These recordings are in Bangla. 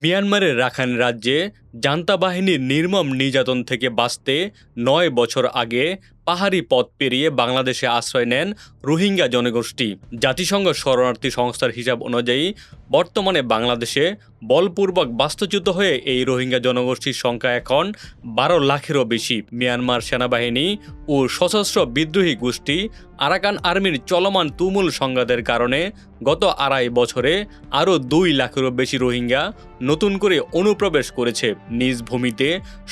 মিয়ানমারের রাখাইন রাজ্যে জান্তা বাহিনীর নির্মম নির্যাতন থেকে বাঁচতে ৯ বছর আগে পাহাড়ি পথ পেরিয়ে বাংলাদেশে আশ্রয় নেন রোহিঙ্গা জনগোষ্ঠী। জাতিসংঘ শরণার্থী সংস্থার হিসাব অনুযায়ী বর্তমানে বাংলাদেশে বলপূর্বক বাস্তুচ্যুত হয়ে এই রোহিঙ্গা জনগোষ্ঠীর সংখ্যা এখন ১২ লাখেরও বেশি। মিয়ানমার সেনাবাহিনী ও সশস্ত্র বিদ্রোহী গোষ্ঠী আরাকান আর্মির চলমান তুমুল সংঘাতের কারণে গত ২.৫ বছরে আরও ২ লাখেরও বেশি রোহিঙ্গা নতুন করে অনুপ্রবেশ করেছে। নিজ ভূমিতে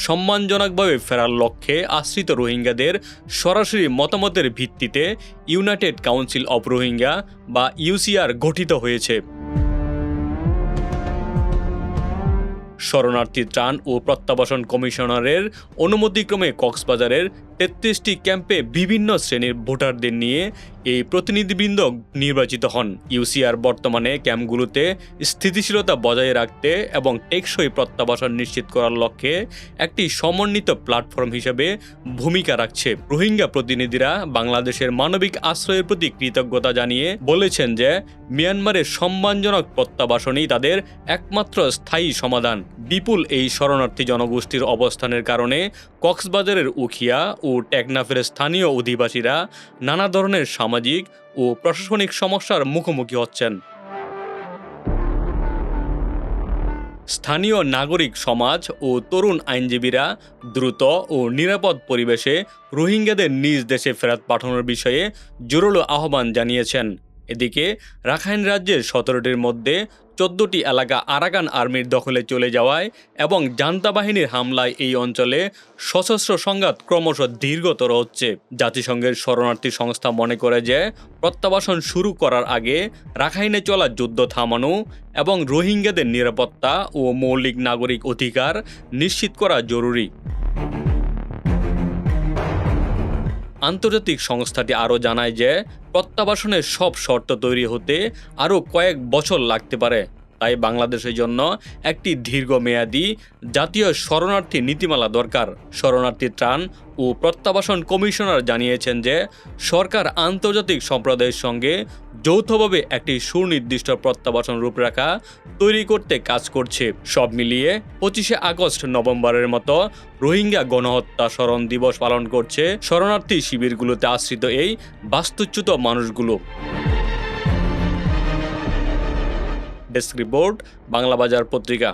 সম্মানজনকভাবে ফেরার লক্ষ্যে আশ্রিত রোহিঙ্গাদের সরাসরি মতামতের ভিত্তিতে ইউনাইটেড কাউন্সিল অব রোহিঙ্গা বা ইউসিআর গঠিত হয়েছে। শরণার্থী ত্রাণ ও প্রত্যাবাসন কমিশনারের অনুমতিক্রমে কক্সবাজারের ৩৩টি ক্যাম্পে বিভিন্ন শ্রেণীর ভোটারদের নিয়ে এই প্রতিনিধিবৃন্দ নির্বাচিত হন। ইউসিআর বর্তমানে ক্যাম্পগুলোতে স্থিতিশীলতা বজায় রাখতে এবং টেকসই প্রত্যাবাসন নিশ্চিত করার লক্ষ্যে একটি সমন্বিত প্ল্যাটফর্ম হিসেবে ভূমিকা রাখছে। রোহিঙ্গা প্রতিনিধিরা বাংলাদেশের মানবিক আশ্রয়ের প্রতি কৃতজ্ঞতা জানিয়ে বলেছেন যে মিয়ানমারের সম্মানজনক প্রত্যাবাসনই তাদের একমাত্র স্থায়ী সমাধান। বিপুল এই শরণার্থী জনগোষ্ঠীর অবস্থানের কারণে কক্সবাজারের উখিয়া ও টেকনাফের স্থানীয় অধিবাসীরা নানা ধরনের সামাজিক ও প্রশাসনিক সমস্যার মুখোমুখি হচ্ছেন। স্থানীয় নাগরিক সমাজ ও তরুণ আইনজীবীরা দ্রুত ও নিরাপদ পরিবেশে রোহিঙ্গাদের নিজ দেশে ফেরত পাঠানোর বিষয়ে জোরালো আহ্বান জানিয়েছেন। এদিকে রাখাইন রাজ্যের ১৭টির মধ্যে ১৪টি এলাকা আরাকান আর্মির দখলে চলে যাওয়ায় এবং জান্তা বাহিনীর হামলায় এই অঞ্চলে সশস্ত্র সংঘাত ক্রমশ দীর্ঘতর হচ্ছে। জাতিসংঘের শরণার্থী সংস্থা মনে করে যে প্রত্যাবাসন শুরু করার আগে রাখাইনে চলা যুদ্ধ থামানো এবং রোহিঙ্গাদের নিরাপত্তা ও মৌলিক নাগরিক অধিকার নিশ্চিত করা জরুরি। আন্তর্জাতিক সংস্থাটি আরও জানায় যে প্রত্যাবাসনের সব শর্ত তৈরি হতে আরও কয়েক বছর লাগতে পারে। তাই বাংলাদেশের জন্য একটি দীর্ঘমেয়াদী জাতীয় শরণার্থী নীতিমালা দরকার। শরণার্থী ত্রাণ ও প্রত্যাবাসন কমিশনার জানিয়েছেন যে সরকার আন্তর্জাতিক সম্প্রদায়ের সঙ্গে যৌথভাবে একটি সুনির্দিষ্ট প্রত্যাবাসন রূপরেখা তৈরি করতে কাজ করছে। সব মিলিয়ে ২৫শে আগস্ট নভেম্বরের মতো রোহিঙ্গা গণহত্যা স্মরণ দিবস পালন করছে শরণার্থী শিবিরগুলোতে আশ্রিত এই বাস্তুচ্যুত মানুষগুলো। ডেস্ক রিপোর্ট, বাংলা বাজার পত্রিকা।